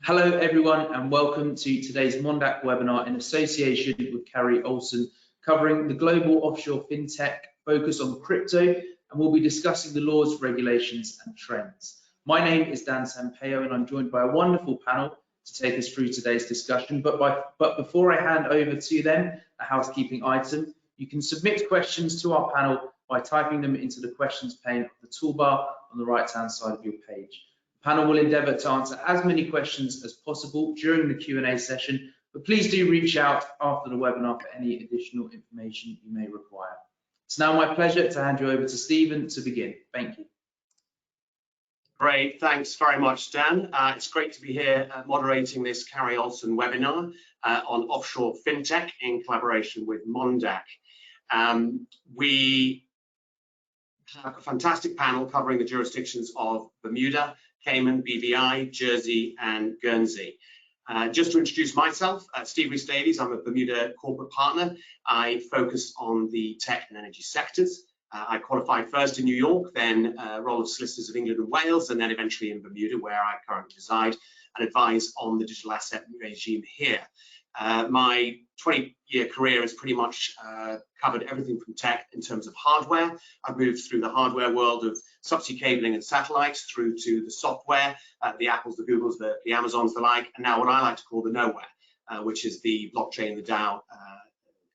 Hello everyone and welcome to today's Mondac webinar in association with Carrie Olsen, covering the global offshore fintech focus on crypto, and we'll be discussing the laws, regulations and trends. My name is Dan Sampaio and I'm joined by a wonderful panel to take us through today's discussion. But before I hand over to them, a housekeeping item: you can submit questions to our panel by typing them into the questions pane of the toolbar on the right hand side of your page. The panel will endeavour to answer as many questions as possible during the Q&A session, but please do reach out after the webinar for any additional information you may require. It's now my pleasure to hand you over to Stephen to begin. Thank you. Great, thanks very much, Dan. It's great to be here moderating this Carrie Olsen webinar on offshore fintech in collaboration with Mondac. We have a fantastic panel covering the jurisdictions of Bermuda, Cayman, BVI, Jersey and Guernsey. Just to introduce myself, Steve Rhys-Davies, I'm a Bermuda corporate partner. I focus on the tech and energy sectors. I qualified first in New York, then role of solicitors of England and Wales, and then eventually in Bermuda, where I currently reside and advise on the digital asset regime here. My 20-year career has pretty much covered everything from tech in terms of hardware. I've moved through the hardware world of subsea cabling and satellites through to the software, the Apples, the Googles, the Amazons, the like, and now what I like to call the nowhere, which is the blockchain, the DAO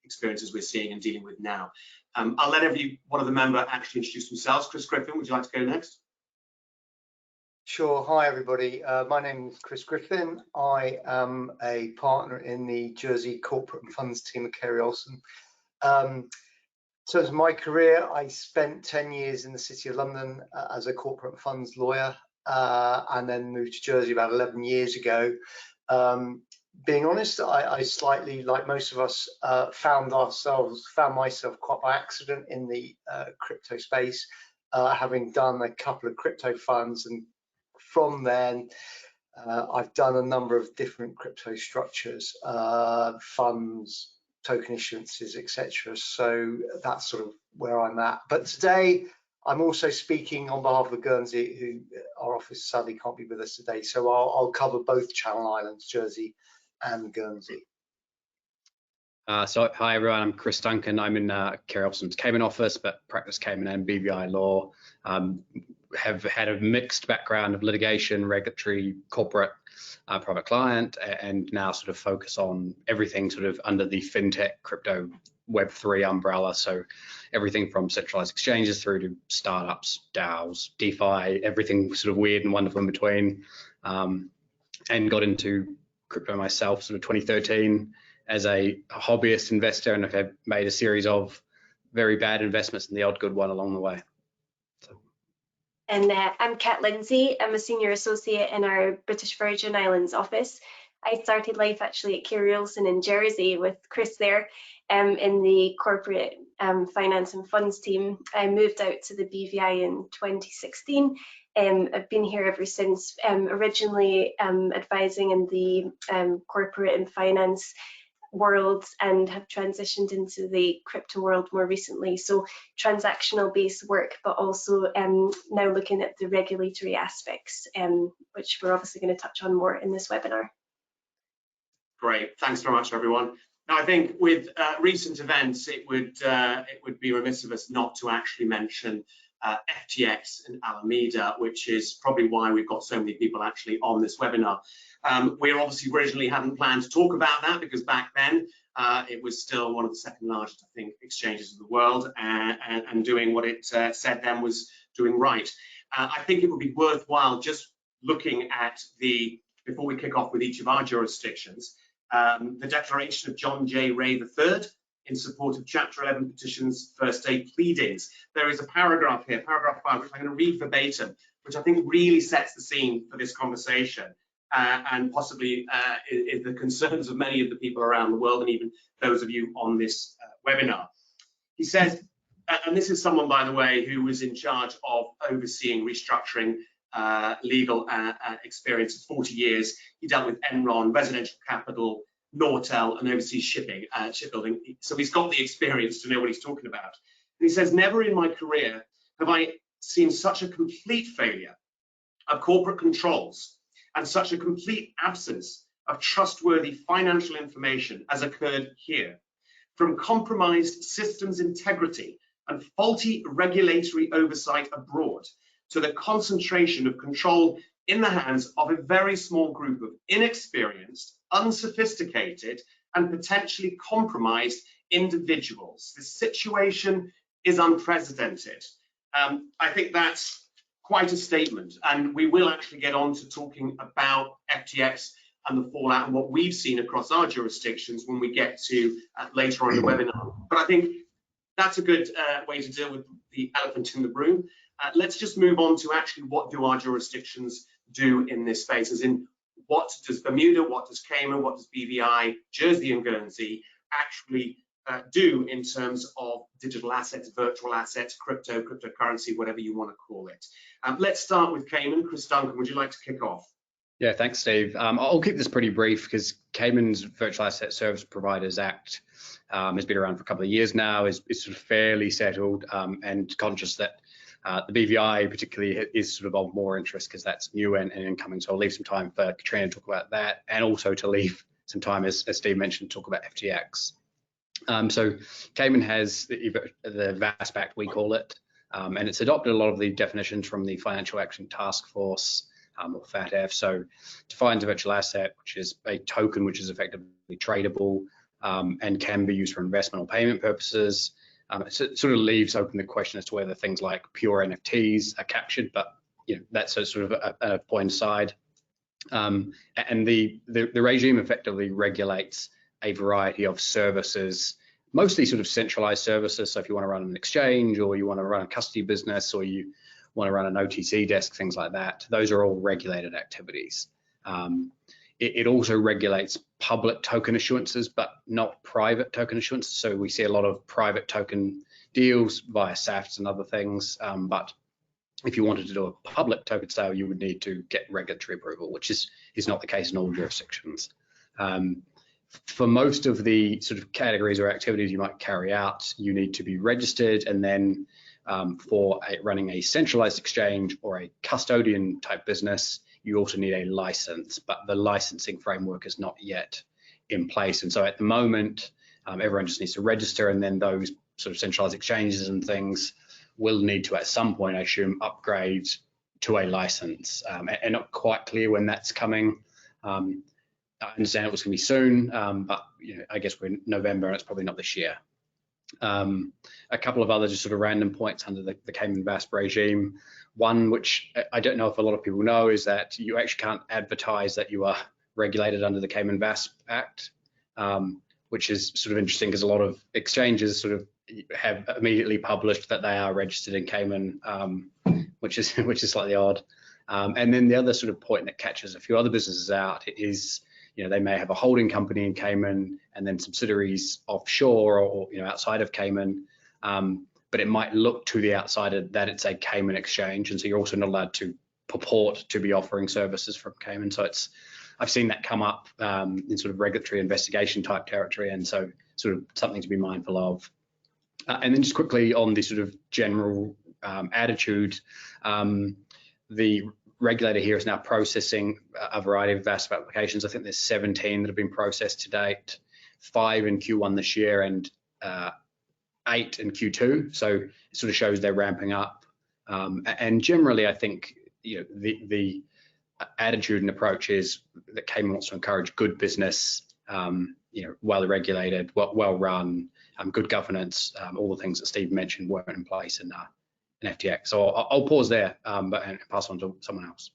experiences we're seeing and dealing with now. I'll let one of the members actually introduce themselves. Chris Griffin, would you like to go next? Sure. Hi, everybody. My name is Chris Griffin. I am a partner in the Jersey corporate and funds team at Carrie Olsen. So as my career, I spent 10 years in the City of London as a corporate and funds lawyer, and then moved to Jersey about 11 years ago. Being honest, I slightly, like most of us, found myself quite by accident in the crypto space, having done a couple of crypto funds, and from then I've done a number of different crypto structures, funds, token issuances, etc. So that's sort of where I'm at. But today I'm also speaking on behalf of Guernsey, who our office sadly can't be with us today. So I'll cover both Channel Islands, Jersey and Guernsey. So hi everyone, I'm Chris Duncan. I'm in Carrie Olsen's Cayman office, but practice Cayman and BVI law. Have had a mixed background of litigation, regulatory, corporate, private client, and now sort of focus on everything sort of under the fintech, crypto, Web3 umbrella. So everything from centralized exchanges through to startups, DAOs, DeFi, everything sort of weird and wonderful in between. And got into crypto myself sort of 2013 as a hobbyist investor, and I've made a series of very bad investments and the odd good one along the way. And I'm Kat Lindsay. I'm a senior associate in our British Virgin Islands office. I started life actually at Carrie Olsen in Jersey with Chris there in the corporate finance and funds team. I moved out to the BVI in 2016. I've been here ever since, originally advising in the corporate and finance world, and have transitioned into the crypto world more recently. So transactional based work, but also now looking at the regulatory aspects, which we're obviously going to touch on more in this webinar. Great, thanks very much everyone. Now I think with recent events, it would be remiss of us not to actually mention FTX and Alameda, which is probably why we've got so many people actually on this webinar. We obviously originally hadn't planned to talk about that because back then it was still one of the second largest, I think, exchanges in the world, and doing what it said then was doing right. I think it would be worthwhile just looking at before we kick off with each of our jurisdictions, the declaration of John J. Ray III in support of Chapter 11 petitions, first day pleadings. There is a paragraph here, paragraph 5, which I'm going to read verbatim, which I think really sets the scene for this conversation, and possibly is the concerns of many of the people around the world, and even those of you on this webinar. He says, and this is someone, by the way, who was in charge of overseeing restructuring legal experience for 40 years. He dealt with Enron, residential capital, Nortel, and overseas shipbuilding. So he's got the experience to know what he's talking about. And he says, never in my career have I seen such a complete failure of corporate controls and such a complete absence of trustworthy financial information as occurred here, from compromised systems integrity and faulty regulatory oversight abroad to the concentration of control in the hands of a very small group of inexperienced, unsophisticated, and potentially compromised individuals. This situation is unprecedented. I think that's quite a statement, and we will actually get on to talking about FTX and the fallout and what we've seen across our jurisdictions when we get to later on in the webinar. But I think that's a good way to deal with the elephant in the room. Let's just move on to actually what do our jurisdictions do in this space, as in what does Bermuda, what does Cayman, what does BVI, Jersey and Guernsey actually do in terms of digital assets, virtual assets, crypto, cryptocurrency, whatever you want to call it. Let's start with Cayman. Chris Duncan, would you like to kick off? Yeah, thanks, Steve. I'll keep this pretty brief because Cayman's Virtual Asset Service Providers Act has been around for a couple of years now, is sort of fairly settled, and conscious that the BVI particularly is sort of of more interest because that's new and incoming. So I'll leave some time for Katrina to talk about that, and also to leave some time, as Steve mentioned, to talk about FTX. So Cayman has the VASP Act, we call it, and it's adopted a lot of the definitions from the Financial Action Task Force, or FATF. So defines a virtual asset, which is a token which is effectively tradable and can be used for investment or payment purposes. So it sort of leaves open the question as to whether things like pure NFTs are captured, but that's a sort of a point aside. And the regime effectively regulates a variety of services, mostly sort of centralized services. So if you want to run an exchange, or you want to run a custody business, or you want to run an OTC desk, things like that, those are all regulated activities. It also regulates public token issuances, but not private token issuances. So we see a lot of private token deals via SAFs and other things. But if you wanted to do a public token sale, you would need to get regulatory approval, which is not the case in all jurisdictions. For most of the sort of categories or activities you might carry out, you need to be registered, and then for running a centralized exchange or a custodian type business, you also need a license, but the licensing framework is not yet in place. And so at the moment, everyone just needs to register, and then those sort of centralized exchanges and things will need to, at some point, I assume, upgrade to a license. And not quite clear when that's coming. I understand it was going to be soon, but I guess we're in November and it's probably not this year. A couple of other just sort of random points under the Cayman VASP regime. One, which I don't know if a lot of people know, is that you actually can't advertise that you are regulated under the Cayman VASP Act, which is sort of interesting because a lot of exchanges sort of have immediately published that they are registered in Cayman, which is slightly odd. And then the other sort of point that catches a few other businesses out is, they may have a holding company in Cayman and then subsidiaries offshore or outside of Cayman, but it might look to the outsider that it's a Cayman exchange, and so you're also not allowed to purport to be offering services from Cayman. So I've seen that come up in sort of regulatory investigation type territory, and so sort of something to be mindful of. And then just quickly on the sort of general attitude, the regulator here is now processing a variety of VASP applications. I think there's 17 that have been processed to date, 5 in Q1 this year and 8 in Q2. So it sort of shows they're ramping up. And generally, I think the attitude and approach is that Cayman wants to encourage good business, well regulated, well run, good governance, all the things that Steve mentioned weren't in place in FTX. So I'll pause there and pass on to someone else.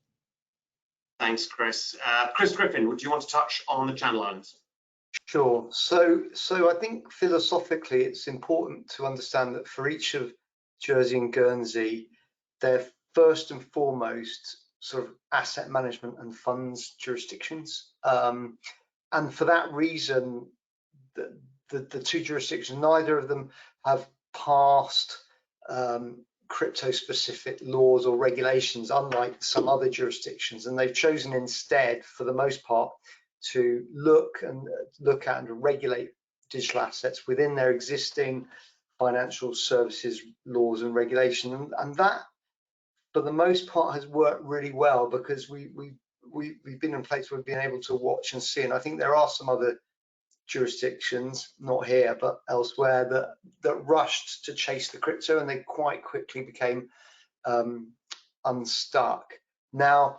Thanks, Chris. Chris Griffin, would you want to touch on the channel islands? Sure. So I think philosophically it's important to understand that for each of Jersey and Guernsey, they're first and foremost sort of asset management and funds jurisdictions. And for that reason, the two jurisdictions, neither of them have passed crypto-specific laws or regulations, unlike some other jurisdictions, and they've chosen instead, for the most part, to look at and regulate digital assets within their existing financial services laws and regulation, and that, for the most part, has worked really well, because we we've been in a place where we've been able to watch and see, and I think there are some other jurisdictions, not here but elsewhere, that rushed to chase the crypto, and they quite quickly became unstuck. Now,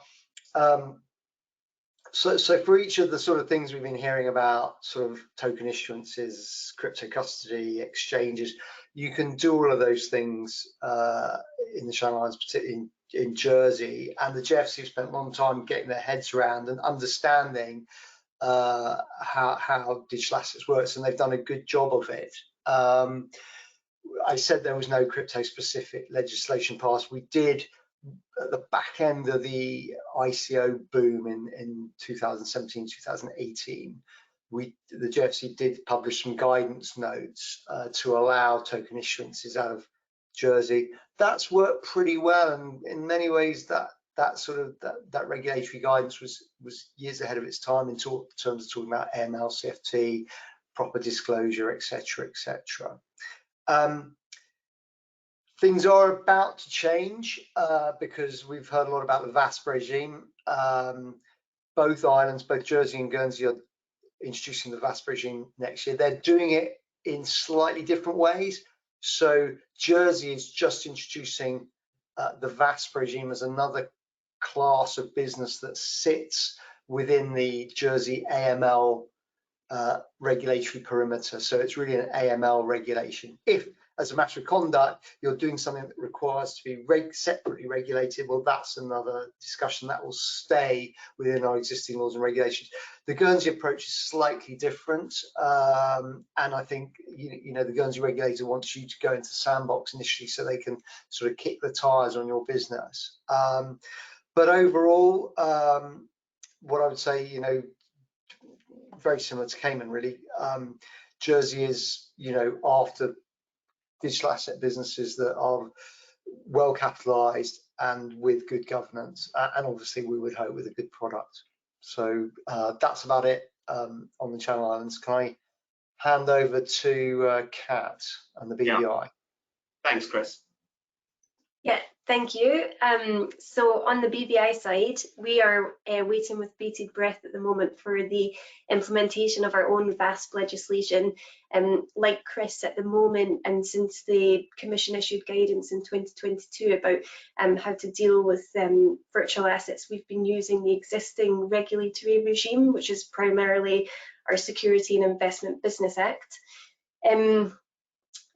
so for each of the sort of things we've been hearing about, sort of token issuances, crypto custody, exchanges, you can do all of those things in the Channel Islands, particularly in Jersey, and the GFC have spent a long time getting their heads around and understanding how digital assets works, and they've done a good job of it. I said there was no crypto specific legislation passed. We did at the back end of the ICO boom in 2017, 2018, the GFC did publish some guidance notes to allow token issuances out of Jersey. That's worked pretty well, and in many ways that regulatory guidance was years ahead of its time in terms of talking about AML, CFT, proper disclosure, etc., etc. Things are about to change because we've heard a lot about the VASP regime. Both islands, both Jersey and Guernsey, are introducing the VASP regime next year. They're doing it in slightly different ways. So Jersey is just introducing the VASP regime as another class of business that sits within the Jersey AML regulatory perimeter. So it's really an AML regulation. If, as a matter of conduct, you're doing something that requires to be separately regulated, well, that's another discussion that will stay within our existing laws and regulations. The Guernsey approach is slightly different, and I think the Guernsey regulator wants you to go into sandbox initially so they can sort of kick the tires on your business. But overall, what I would say, very similar to Cayman, really. Jersey is, after digital asset businesses that are well capitalized and with good governance, and obviously we would hope with a good product. So that's about it on the Channel Islands. Can I hand over to Kat and the BVI? Yeah. Thanks, Chris. Yeah, thank you. So on the BVI side, we are waiting with bated breath at the moment for the implementation of our own VASP legislation. Like Chris, at the moment, and since the Commission issued guidance in 2022 about how to deal with virtual assets, we've been using the existing regulatory regime, which is primarily our Security and Investment Business Act.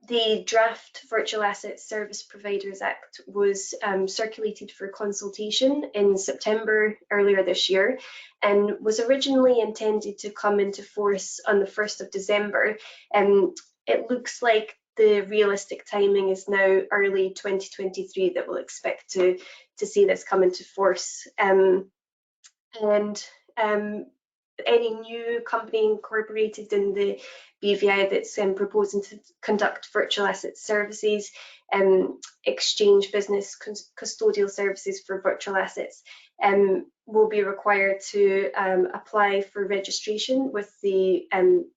The draft Virtual Asset Service Providers Act was circulated for consultation in September earlier this year, and was originally intended to come into force on the 1st of December. It looks like the realistic timing is now early 2023 that we'll expect to see this come into force. Any new company incorporated in the BVI that's proposing to conduct virtual asset services, exchange business, custodial services for virtual assets, will be required to apply for registration with the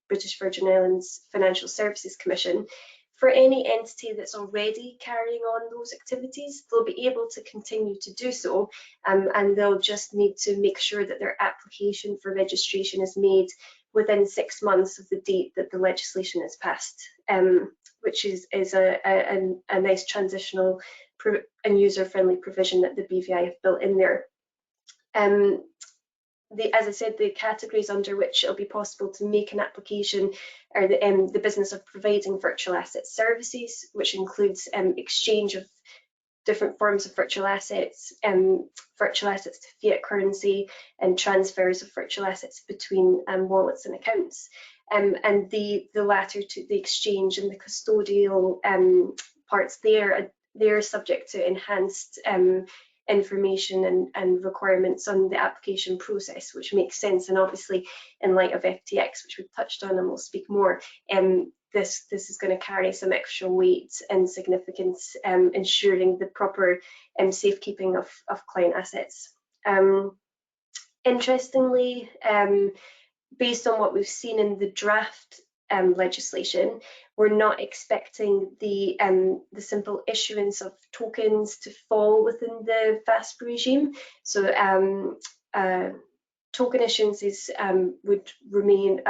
British Virgin Islands Financial Services Commission. For any entity that's already carrying on those activities, they'll be able to continue to do so, and they'll just need to make sure that their application for registration is made within 6 months of the date that the legislation is passed, which is a nice transitional and user-friendly provision that the BVI have built in there. As I said, the categories under which it'll be possible to make an application are the business of providing virtual asset services, which includes exchange of different forms of virtual assets to fiat currency, and transfers of virtual assets between wallets and accounts. And the latter, to the exchange and the custodial parts, they're subject to enhanced information and requirements on the application process, which makes sense. And obviously, in light of FTX, which we've touched on and we'll speak more, this is going to carry some extra weight and significance, ensuring the proper safekeeping of client assets. Interestingly, based on what we've seen in the draft legislation, we're not expecting the simple issuance of tokens to fall within the VASP regime. So token issuances would remain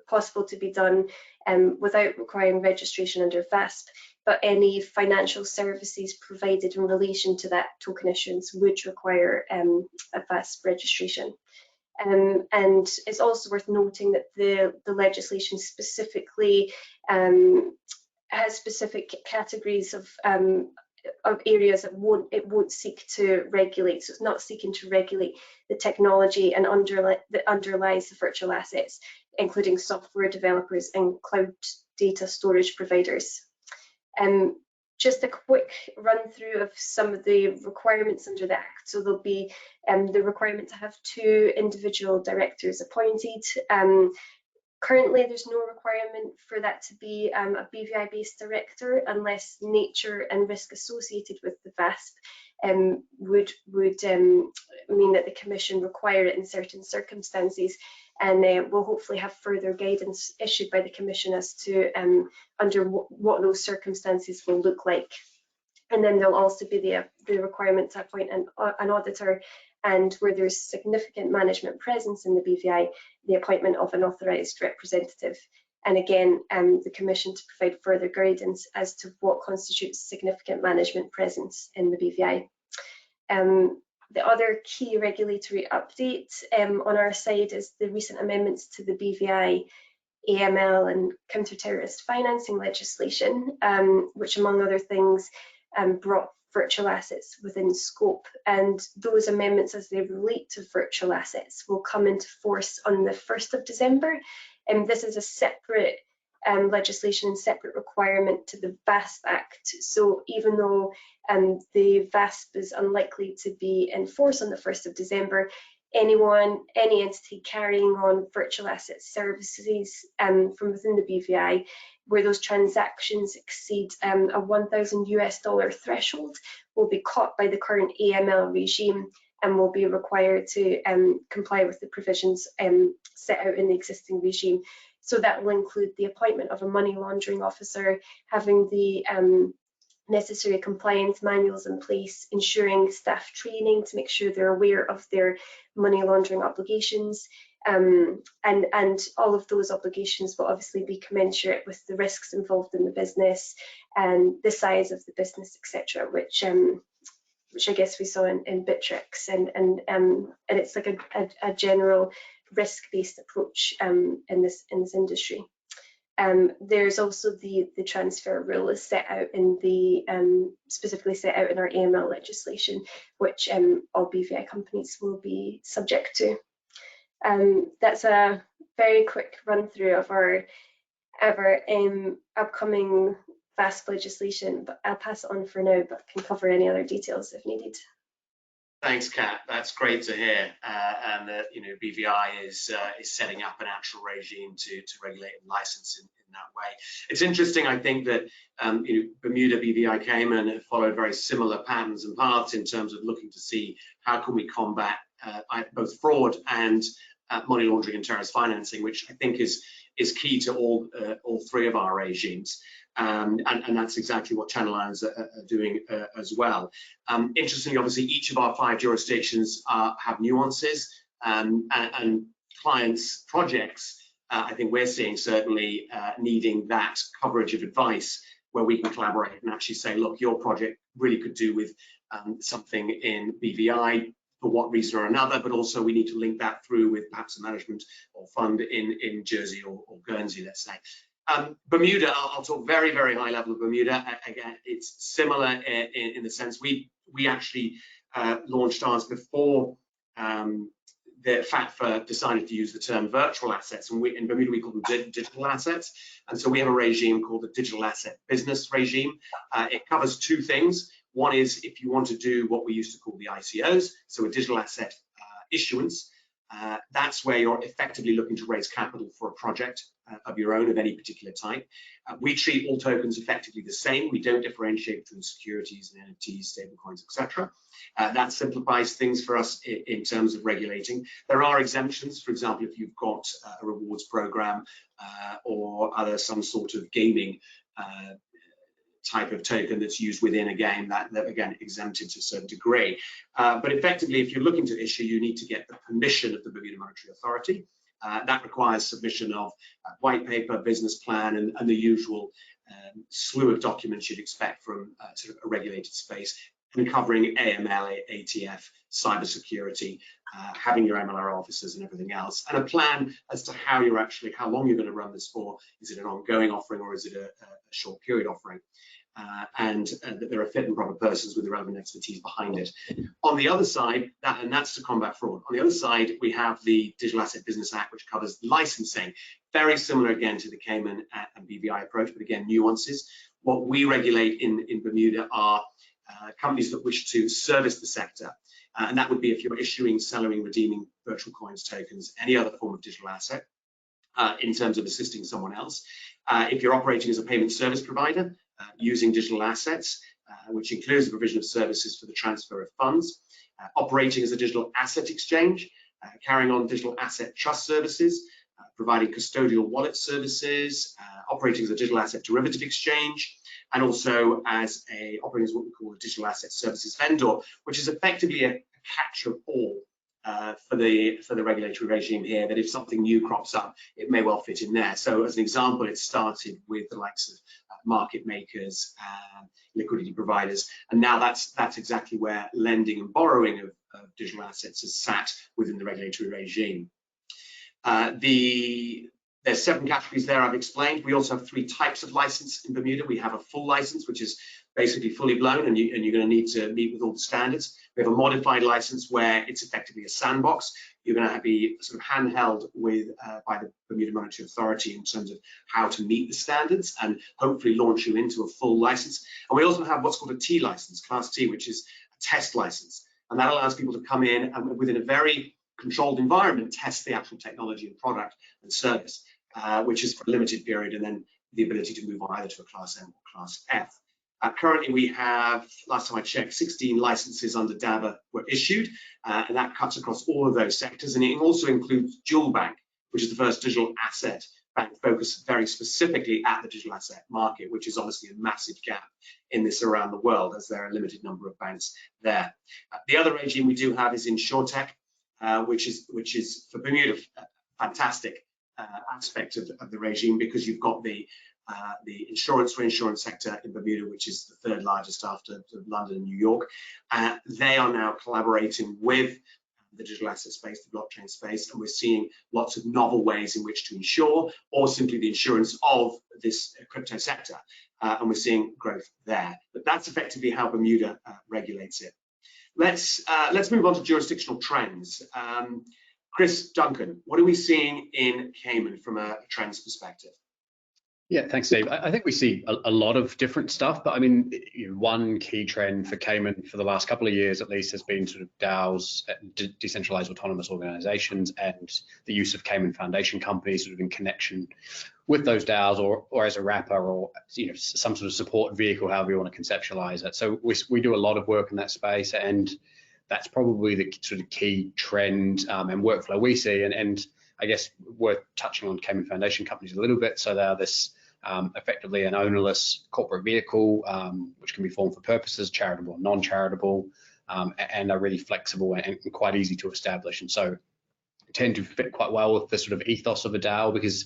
possible to be done without requiring registration under VASP, but any financial services provided in relation to that token issuance would require a VASP registration. And it's also worth noting that the legislation specifically has specific categories of areas that it won't seek to regulate. So it's not seeking to regulate the technology and that underlies the virtual assets, including software developers and cloud data storage providers. Just a quick run through of some of the requirements under the Act. So there'll be the requirement to have 2 individual directors appointed. Currently, there's no requirement for that to be a BVI-based director unless nature and risk associated with the VASP would mean that the Commission require it in certain circumstances, and we'll hopefully have further guidance issued by the Commission as to under what those circumstances will look like. And then there'll also be the requirement to appoint an auditor, and where there's significant management presence in the BVI, the appointment of an authorised representative. And again, the Commission to provide further guidance as to what constitutes significant management presence in the BVI. The other key regulatory update on our side is the recent amendments to the BVI, AML and counter-terrorist financing legislation, which among other things brought virtual assets within scope, and those amendments as they relate to virtual assets will come into force on the 1st of December. And this is a separate legislation and separate requirement to the VASP Act. So even though the VASP is unlikely to be in force on the 1st of December, any entity carrying on virtual asset services from within the BVI, where those transactions exceed a $1,000 threshold, will be caught by the current AML regime and will be required to comply with the provisions set out in the existing regime. So that will include the appointment of a money laundering officer, having the necessary compliance manuals in place, ensuring staff training to make sure they're aware of their money laundering obligations, and all of those obligations will obviously be commensurate with the risks involved in the business and the size of the business, etc., which I guess we saw in Bittrex, and it's like a general risk-based approach in this industry. There's also the transfer rule is set out in the specifically set out in our AML legislation, which all BVI companies will be subject to. That's a very quick run through of our upcoming VASP legislation, but I'll pass it on for now, but can cover any other details if needed. Thanks, Kat. That's great to hear, and that BVI is setting up an actual regime to regulate and license in that way. It's interesting, I think, that Bermuda, BVI, Cayman have followed very similar patterns and paths in terms of looking to see how can we combat both fraud and money laundering and terrorist financing, which I think is key to all 3 of our regimes. And that's exactly what Channel Islands are doing as well. Interestingly, obviously, each of our 5 jurisdictions have nuances, and clients' projects, I think we're seeing certainly needing that coverage of advice where we can collaborate and actually say, look, your project really could do with something in BVI for what reason or another, but also we need to link that through with perhaps a management or fund in Jersey or Guernsey, let's say. Bermuda, I'll talk very, very high level of Bermuda. Again, it's similar in the sense we actually launched ours before the FATFA decided to use the term virtual assets, and in Bermuda we call them digital assets. And so we have a regime called the digital asset business regime. It covers 2 things. One is if you want to do what we used to call the ICOs, so a digital asset issuance. That's where you're effectively looking to raise capital for a project of your own of any particular type. We treat all tokens effectively the same. We don't differentiate between securities and NFTs, stablecoins, etc. That simplifies things for us in terms of regulating. There are exemptions, for example, if you've got a rewards program or some sort of gaming type of token that's used within a game that again exempted to a certain degree. But effectively, if you're looking to issue, you need to get the permission of the Bermuda Monetary Authority. That requires submission of white paper, business plan, and the usual slew of documents you'd expect from sort of a regulated space, and covering AML, ATF, cybersecurity, having your MLR officers and everything else, and a plan as to how long you're going to run this for. Is it an ongoing offering, or is it a short period offering? And that there are fit and proper persons with the relevant expertise behind it. On the other side, and that's to combat fraud. On the other side, we have the Digital Asset Business Act, which covers licensing. Very similar again to the Cayman and BVI approach, but again, nuances. What we regulate in Bermuda are companies that wish to service the sector. And that would be if you're issuing, selling, redeeming virtual coins, tokens, any other form of digital asset in terms of assisting someone else. If you're operating as a payment service provider, using digital assets, which includes the provision of services for the transfer of funds, operating as a digital asset exchange, carrying on digital asset trust services, providing custodial wallet services, operating as a digital asset derivative exchange, and also as operating as what we call a digital asset services vendor, which is effectively a catch-all for the regulatory regime here, that if something new crops up, it may well fit in there. So as an example, it started with the likes of market makers, liquidity providers, and now that's exactly where lending and borrowing of digital assets is sat within the regulatory regime. There's 7 categories there I've explained. We also have 3 types of license in Bermuda. We have a full license, which is basically fully blown, and you're going to need to meet with all the standards. We have a modified license where it's effectively a sandbox. You're going to be sort of handheld by the Bermuda Monetary Authority in terms of how to meet the standards, and hopefully launch you into a full license. And we also have what's called a T license, Class T, which is a test license, and that allows people to come in and within a very controlled environment test the actual technology and product and service, which is for a limited period, and then the ability to move on either to a Class M or Class F. Currently, we have, last time I checked, 16 licenses under DABA were issued, and that cuts across all of those sectors. And it also includes Dual Bank, which is the first digital asset bank focused very specifically at the digital asset market, which is obviously a massive gap in this around the world, as there are a limited number of banks there. The other regime we do have is InsurTech, which is for Bermuda a fantastic aspect of the regime, because you've got the insurance for insurance sector in Bermuda, which is the 3rd largest after London and New York. They are now collaborating with the digital asset space, the blockchain space, and we're seeing lots of novel ways in which to insure, or simply the insurance of this crypto sector, and we're seeing growth there. But that's effectively how Bermuda regulates it. Let's move on to jurisdictional trends. Chris, Duncan, what are we seeing in Cayman from a trends perspective? Yeah, thanks, Steve. I think we see a lot of different stuff, but I mean, one key trend for Cayman for the last couple of years, at least, has been sort of DAOs, decentralized autonomous organizations, and the use of Cayman Foundation companies sort of in connection with those DAOs, or as a wrapper, or some sort of support vehicle, however you want to conceptualize it. So we do a lot of work in that space, and that's probably the sort of key trend and workflow we see. And I guess worth touching on Cayman Foundation companies a little bit. So they are this effectively an ownerless corporate vehicle, which can be formed for purposes, charitable or non-charitable, and are really flexible and quite easy to establish. And so tend to fit quite well with the sort of ethos of a DAO, because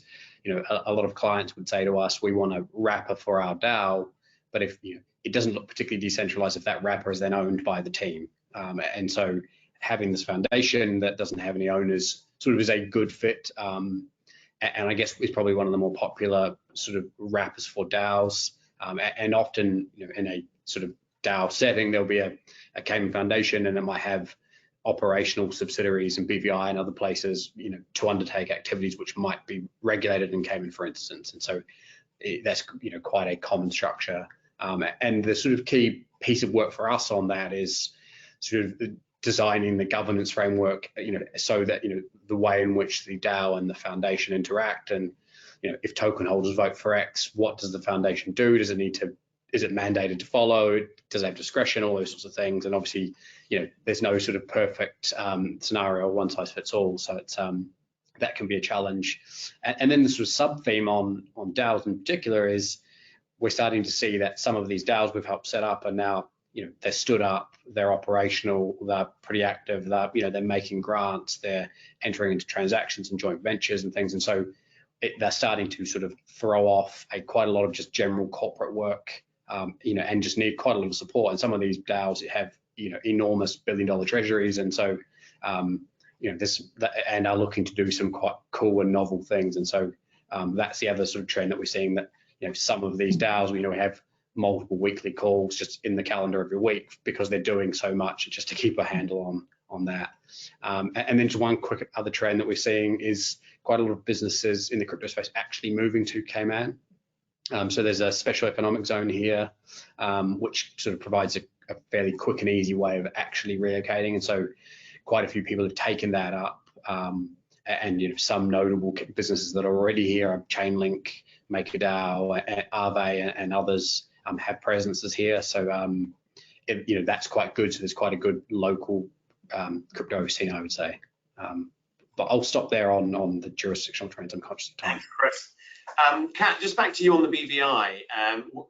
a lot of clients would say to us, we want a wrapper for our DAO, but if it doesn't look particularly decentralized if that wrapper is then owned by the team. And so having this foundation that doesn't have any owners sort of is a good fit, and I guess it's probably one of the more popular sort of wrappers for DAOs. And often, in a sort of DAO setting, there'll be a Cayman Foundation, and it might have operational subsidiaries in BVI and other places, to undertake activities which might be regulated in Cayman, for instance. And so that's quite a common structure. And the sort of key piece of work for us on that is sort of designing the governance framework, so that the way in which the DAO and the foundation interact, and if token holders vote for X, what does the foundation do? Does it need to? Is it mandated to follow? Does it have discretion? All those sorts of things. And obviously, there's no sort of perfect scenario, one size fits all. So it's that can be a challenge. And then the sort of sub theme on DAOs in particular is we're starting to see that some of these DAOs we've helped set up are now, they're stood up, they're operational, they're pretty active, they're making grants, they're entering into transactions and joint ventures and things, and so they're starting to sort of throw off quite a lot of just general corporate work, and just need quite a lot of support. And some of these DAOs have enormous billion-dollar treasuries, and so and are looking to do some quite cool and novel things. And so that's the other sort of trend that we're seeing, that some of these DAOs, we have multiple weekly calls just in the calendar every week because they're doing so much, just to keep a handle on that. And then just one quick other trend that we're seeing is quite a lot of businesses in the crypto space actually moving to Cayman. So there's a special economic zone here, which sort of provides a fairly quick and easy way of actually relocating. And so quite a few people have taken that up. And some notable businesses that are already here are Chainlink, MakerDAO, Aave, and others have presences here. So that's quite good. So there's quite a good local crypto scene, I would say. But I'll stop there on the jurisdictional trends. I'm conscious of time. Thanks, Chris. Kat, just back to you on the BVI.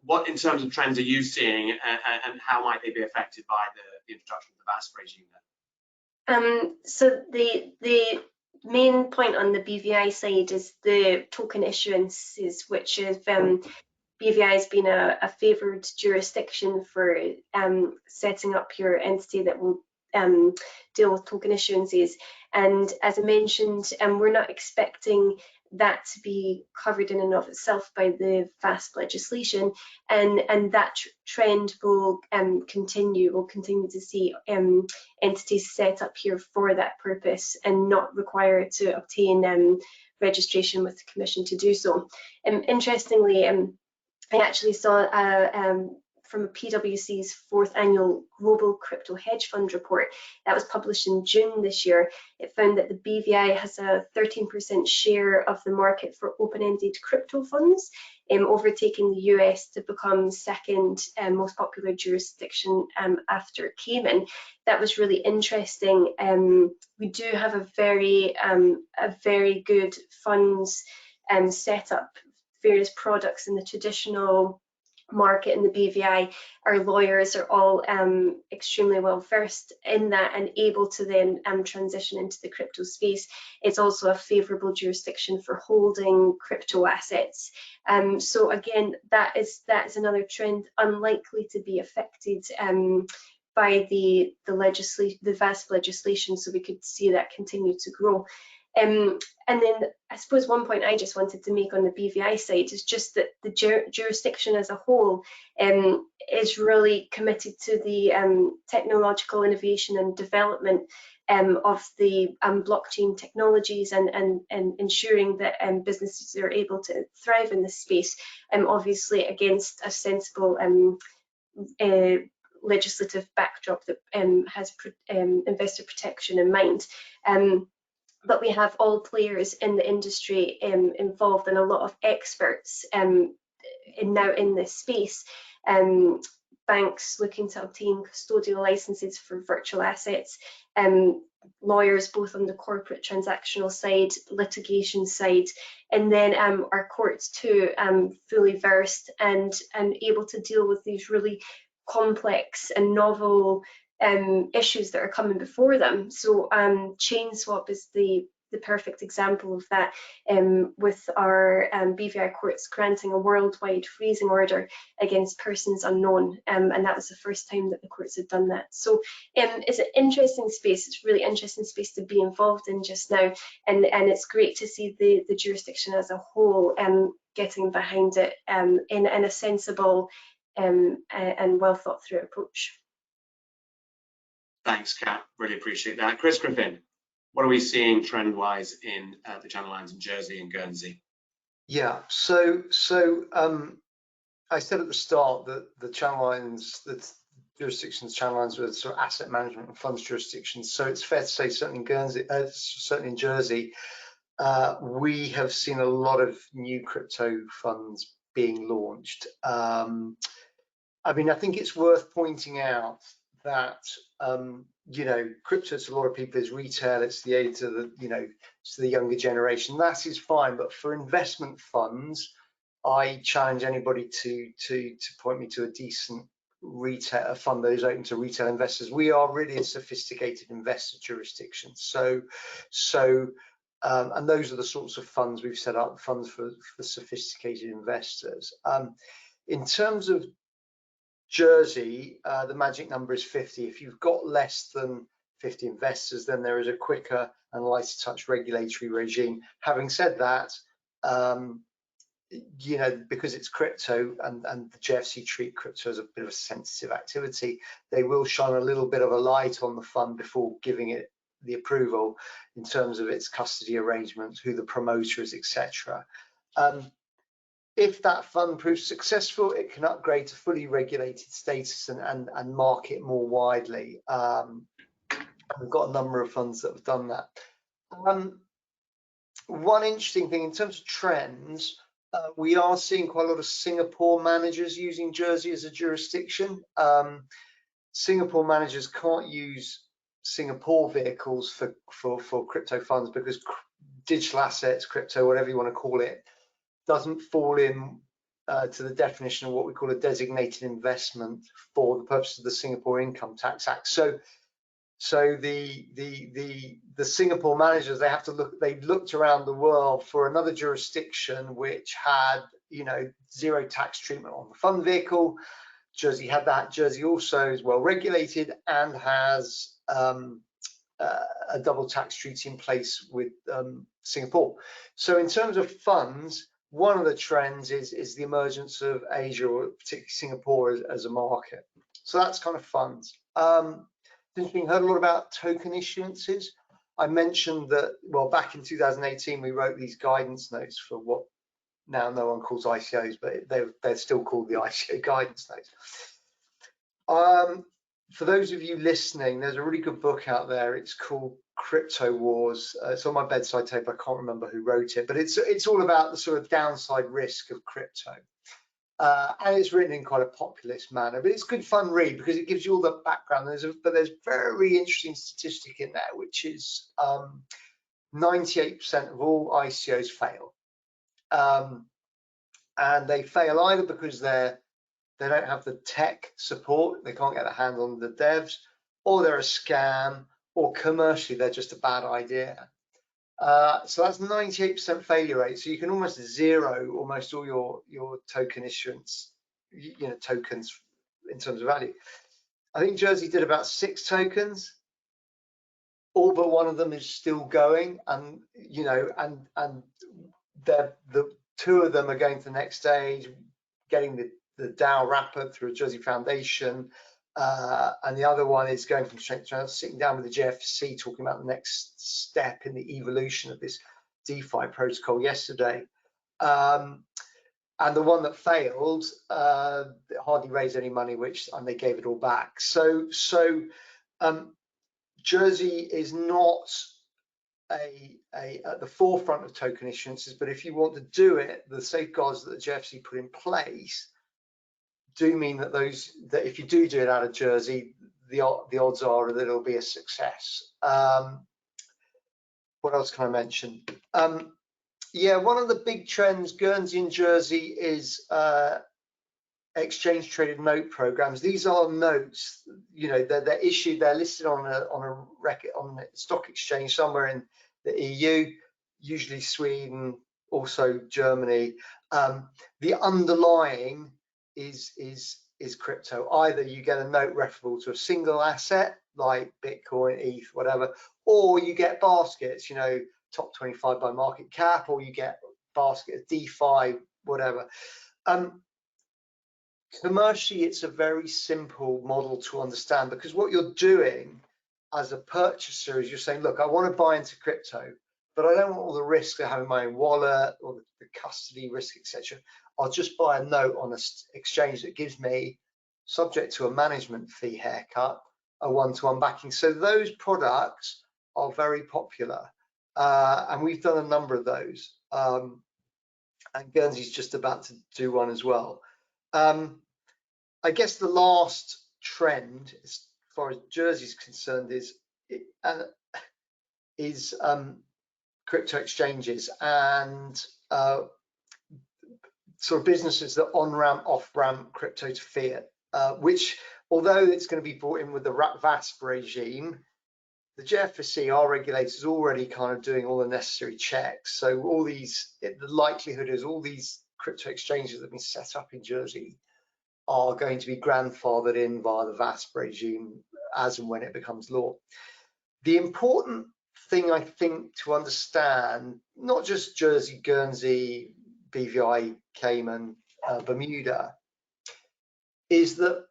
What in terms of trends are you seeing, and how might they be affected by the introduction of the VASP regime? So the main point on the BVI side is the token issuances, which is BVI has been a favoured jurisdiction for setting up your entity that will deal with token issuances. And as I mentioned, we're not expecting that to be covered in and of itself by the VASP legislation, and that trend will continue. We'll continue to see entities set up here for that purpose and not require to obtain registration with the Commission to do so. Interestingly, I actually saw from PwC's 4th annual Global Crypto Hedge Fund report that was published in June this year. It found that the BVI has a 13% share of the market for open-ended crypto funds, overtaking the US to become second most popular jurisdiction after Cayman. That was really interesting. We do have a very good funds setup, various products in the traditional market in the BVI. Our lawyers are all extremely well versed in that and able to then transition into the crypto space. It's also a favourable jurisdiction for holding crypto assets. So again, that is another trend unlikely to be affected by the VASP legislation. So we could see that continue to grow. And then I suppose one point I just wanted to make on the BVI side is just that the jurisdiction as a whole is really committed to the technological innovation and development of the blockchain technologies and ensuring that businesses are able to thrive in this space, obviously against a sensible legislative backdrop that has investor protection in mind. But we have all players in the industry involved, and a lot of experts now in this space. Banks looking to obtain custodial licenses for virtual assets, lawyers both on the corporate transactional side, litigation side, and then our courts too, fully versed and able to deal with these really complex and novel issues that are coming before them. So chain swap is the perfect example of that, with our BVI courts granting a worldwide freezing order against persons unknown, and that was the first time that the courts had done that. So it's an interesting space. It's a really interesting space to be involved in just now, and it's great to see the jurisdiction as a whole getting behind it in a sensible and well thought through approach. Thanks, Kat. Really appreciate that. Chris Griffin, what are we seeing trend-wise in the Channel Islands and Jersey and Guernsey? Yeah, so I said at the start that the Channel Islands, the jurisdictions, Channel Islands were sort of asset management and funds jurisdictions. So it's fair to say, certainly in Guernsey, certainly in Jersey, we have seen a lot of new crypto funds being launched. I mean, I think it's worth pointing out that crypto to a lot of people is retail. It's the aid to the it's the younger generation. That is fine, but for investment funds, I challenge anybody to point me to a decent retail fund that is open to retail investors. We are really a sophisticated investor jurisdiction. And those are the sorts of funds we've set up, funds for sophisticated investors. In terms of Jersey, the magic number is 50. If you've got less than 50 investors, then there is a quicker and lighter touch regulatory regime. Having said that, you know, because it's crypto and the JFC treat crypto as a bit of a sensitive activity, they will shine a little bit of a light on the fund before giving it the approval in terms of its custody arrangements, who the promoter is, etc. If that fund proves successful, it can upgrade to fully regulated status and market more widely. We've got a number of funds that have done that. One interesting thing in terms of trends, we are seeing quite a lot of Singapore managers using Jersey as a jurisdiction. Singapore managers can't use Singapore vehicles for crypto funds because digital assets, crypto, whatever you want to call it, doesn't fall in to the definition of what we call a designated investment for the purpose of the Singapore Income Tax Act. So the Singapore managers, they have to look. They looked around the world for another jurisdiction which had, you know, zero tax treatment on the fund vehicle. Jersey had that. Jersey also is well regulated and has a double tax treaty in place with Singapore. So in terms of funds, one of the trends is the emergence of Asia, or particularly Singapore, as a market. So that's kind of funds. Interesting, heard a lot about token issuances. I mentioned that, well, back in 2018, we wrote these guidance notes for what now no one calls ICOs, but they're still called the ICO guidance notes. For those of you listening, there's a really good book out there. It's called Crypto Wars. It's on my bedside table. I can't remember who wrote it, but it's all about the sort of downside risk of crypto. And it's written in quite a populist manner, but it's good fun read because it gives you all the background. But there's very interesting statistic in there, which is 98% of all ICOs fail. And they fail either because they don't have the tech support, they can't get a hand on the devs, or they're a scam, or commercially they're just a bad idea. So that's 98% failure rate. So you can almost zero almost all your token issuance, you know, tokens in terms of value. I think Jersey did about 6 tokens. All but one of them is still going, and you know, and the 2 of them are going to the next stage, getting the DAO wrapper through a Jersey Foundation. And the other one is going from strength to strength, sitting down with the JFC, talking about the next step in the evolution of this DeFi protocol yesterday. And the one that failed hardly raised any money, and they gave it all back. So Jersey is not at the forefront of token issuances, but if you want to do it, the safeguards that the JFC put in place do mean that if you do it out of Jersey, the odds are that it'll be a success. What else can I mention? Yeah, one of the big trends, Guernsey and Jersey, is exchange traded note programs. These are notes, you know, they're issued, they're listed on a stock exchange somewhere in the EU, usually Sweden, also Germany. The underlying is crypto. Either you get a note referable to a single asset like Bitcoin, ETH, whatever, or you get baskets, you know, top 25 by market cap, or you get basket of DeFi, whatever. Commercially, it's a very simple model to understand, because what you're doing as a purchaser is you're saying, look, I want to buy into crypto, but I don't want all the risk of having my own wallet or the custody risk, etc. I'll just buy a note on an exchange that gives me, subject to a management fee haircut, a one-to-one backing. So those products are very popular, and we've done a number of those. And Guernsey's just about to do one as well. I guess the last trend, as far as Jersey's concerned, is crypto exchanges, and sort of businesses that on-ramp, off-ramp crypto to fiat, which, although it's going to be brought in with the VASP regime, the JFSC, our regulators, already kind of doing all the necessary checks. So all these, the likelihood is all these crypto exchanges that have been set up in Jersey are going to be grandfathered in via the VASP regime as and when it becomes law. The important thing, I think, to understand, not just Jersey, Guernsey, BVI, Cayman, Bermuda, is that,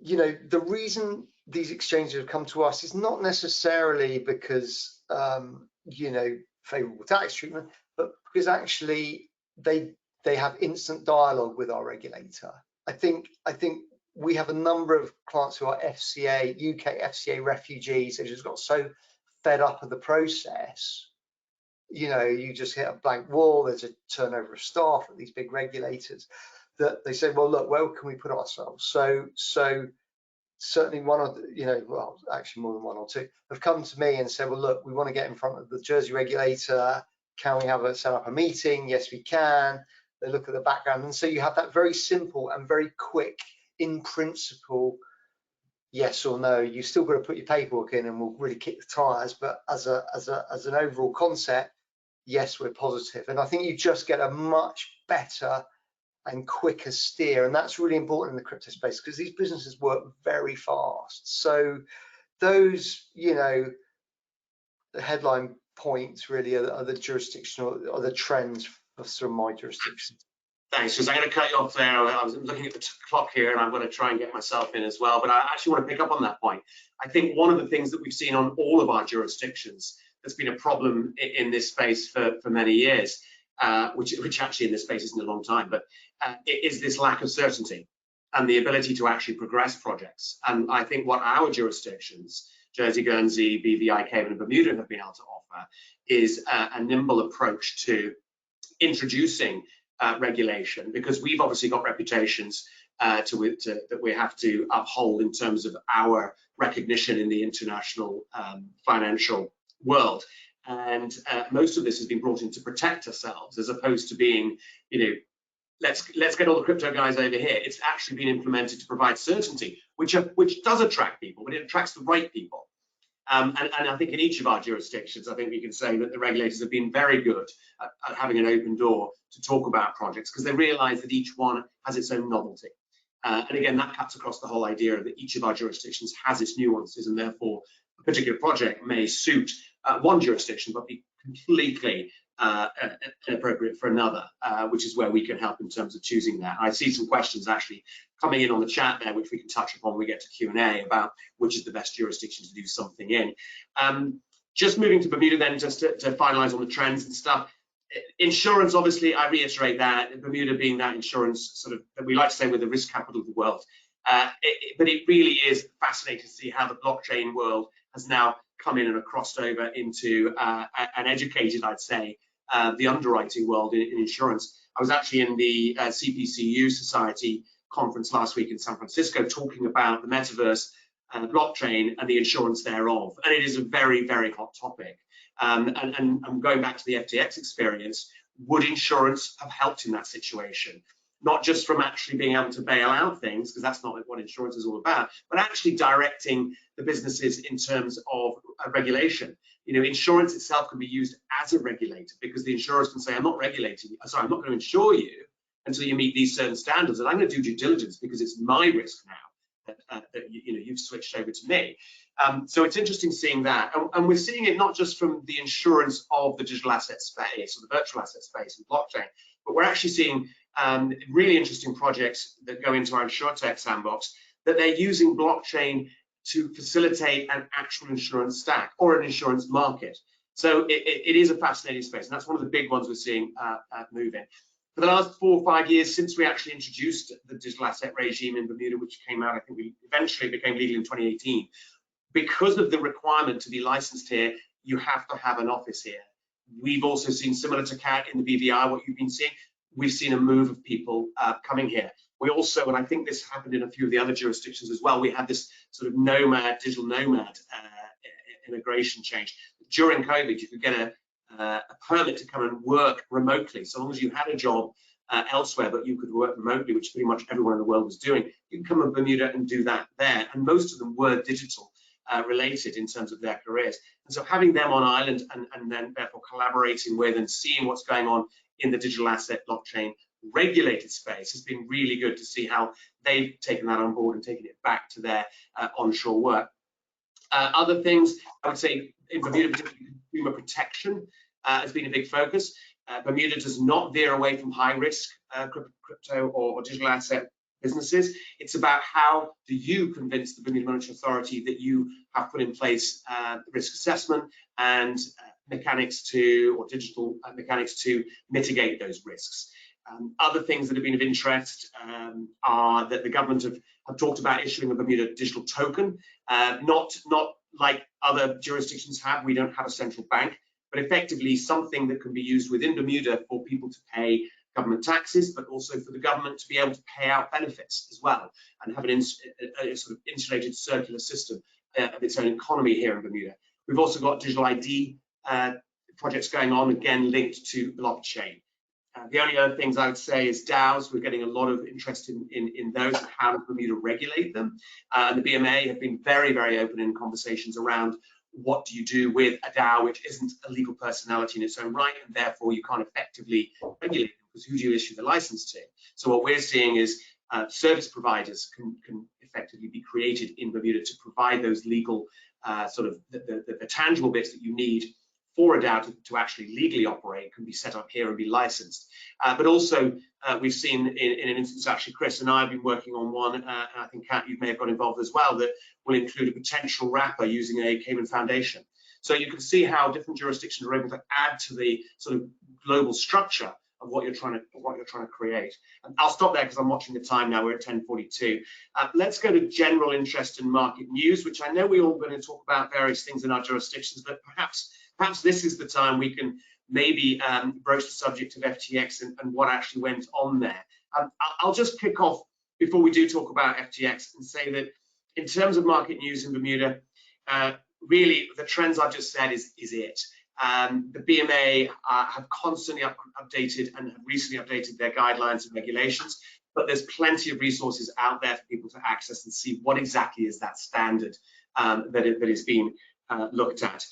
you know, the reason these exchanges have come to us is not necessarily because, you know, favorable tax treatment, but because actually they have instant dialogue with our regulator. I think we have a number of clients who are FCA, UK FCA refugees who just got so fed up of the process. You know, you just hit a blank wall, there's a turnover of staff at these big regulators, that they say, well, look, where can we put ourselves? So certainly one of the, you know, well, actually more than one or two have come to me and said, well, look, we want to get in front of the Jersey regulator. Can we set up a meeting? Yes, we can. They look at the background. And so you have that very simple and very quick, in principle, yes or no. You still got to put your paperwork in and we'll really kick the tires. But as an overall concept, yes, we're positive. And I think you just get a much better and quicker steer. And that's really important in the crypto space because these businesses work very fast. So those, you know, the headline points really are the jurisdictional, are the trends for sort of my jurisdiction. Thanks, because I'm going to cut you off there. I was looking at the clock here and I'm going to try and get myself in as well, but I actually want to pick up on that point. I think one of the things that we've seen on all of our jurisdictions that's been a problem in this space for many years, which actually in this space isn't a long time, but it is this lack of certainty and the ability to actually progress projects. And I think what our jurisdictions, Jersey, Guernsey, BVI, Cayman, and Bermuda have been able to offer is a nimble approach to introducing regulation, because we've obviously got reputations that we have to uphold in terms of our recognition in the international financial world. And most of this has been brought in to protect ourselves, as opposed to being, you know, let's get all the crypto guys over here. It's actually been implemented to provide certainty, which does attract people, but it attracts the right people. And I think in each of our jurisdictions, I think we can say that the regulators have been very good at having an open door to talk about projects, because they realise that each one has its own novelty. And again, that cuts across the whole idea that each of our jurisdictions has its nuances, and therefore a particular project may suit one jurisdiction but be completely inappropriate for another, which is where we can help in terms of choosing that. I see some questions actually coming in on the chat there, which we can touch upon when we get to Q&A, about which is the best jurisdiction to do something in. Just moving to Bermuda then, just to finalise on the trends and stuff. Insurance, obviously, I reiterate that, Bermuda being that insurance sort of, that we like to say, with the risk capital of the world. But it really is fascinating to see how the blockchain world has now come in and crossed over into an educated, I'd say, the underwriting world in insurance. I was actually in the CPCU Society conference last week in San Francisco talking about the metaverse blockchain and the insurance thereof, and it is a very, very hot topic. And I'm going back to the FTX experience. Would insurance have helped in that situation? Not just from actually being able to bail out things, because that's not what insurance is all about, but actually directing the businesses in terms of regulation. You know, insurance itself can be used as a regulator, because the insurers can say, I'm not regulating you, sorry, I'm not going to insure you until you meet these certain standards, and I'm going to do due diligence because it's my risk now that you've switched over to me. So it's interesting seeing that, and we're seeing it not just from the insurance of the digital asset space or the virtual asset space and blockchain, but we're actually seeing really interesting projects that go into our InsurTech sandbox, that they're using blockchain to facilitate an actual insurance stack or an insurance market. So it is a fascinating space, and that's one of the big ones we're seeing moving. For the last 4 or 5 years since we actually introduced the digital asset regime in Bermuda, which came out, I think we eventually became legal in 2018, because of the requirement to be licensed here, you have to have an office here. We've also seen, similar to CAT in the BVI, what you've been seeing, we've seen a move of people coming here. We also, and I think this happened in a few of the other jurisdictions as well, we had this sort of digital nomad immigration change. During COVID, you could get a permit to come and work remotely, so long as you had a job elsewhere, but you could work remotely, which pretty much everyone in the world was doing. You can come to Bermuda and do that there, and most of them were digital related in terms of their careers. And so having them on island and then therefore collaborating with and seeing what's going on in the digital asset blockchain regulated space has been really good to see how they've taken that on board and taken it back to their onshore work. Other things, I would say in Bermuda, particularly consumer protection has been a big focus. Bermuda does not veer away from high risk crypto or digital asset businesses. It's about how do you convince the Bermuda Monetary Authority that you have put in place risk assessment and mechanics to, or digital mechanics to mitigate those risks. Other things that have been of interest are that the government have talked about issuing a Bermuda digital token, not like other jurisdictions have. We don't have a central bank, but effectively something that can be used within Bermuda for people to pay government taxes, but also for the government to be able to pay out benefits as well, and have a sort of insulated circular system of its own economy here in Bermuda. We've also got digital ID projects going on, again linked to blockchain. The only other things I would say is DAOs. We're getting a lot of interest in those and how does Bermuda regulate them. And the BMA have been very, very open in conversations around what do you do with a DAO which isn't a legal personality in its own right, and therefore you can't effectively regulate them, because who do you issue the license to? So what we're seeing is service providers can effectively be created in Bermuda to provide those legal sort of the tangible bits that you need for a DAO to actually legally operate, can be set up here and be licensed. But also we've seen in an instance, actually Chris and I have been working on one, and I think Kat, you may have got involved as well, that will include a potential wrapper using a Cayman Foundation. So you can see how different jurisdictions are able to add to the sort of global structure of what you're trying to create. And I'll stop there because I'm watching the time now. We're at 10:42. Let's go to general interest in market news, which I know we're all going to talk about various things in our jurisdictions, but perhaps this is the time we can maybe broach the subject of FTX and what actually went on there. I'll just kick off before we do talk about FTX and say that in terms of market news in Bermuda, really the trends I've just said is it. The BMA have constantly updated and have recently updated their guidelines and regulations, but there's plenty of resources out there for people to access and see what exactly is that standard that is being looked at.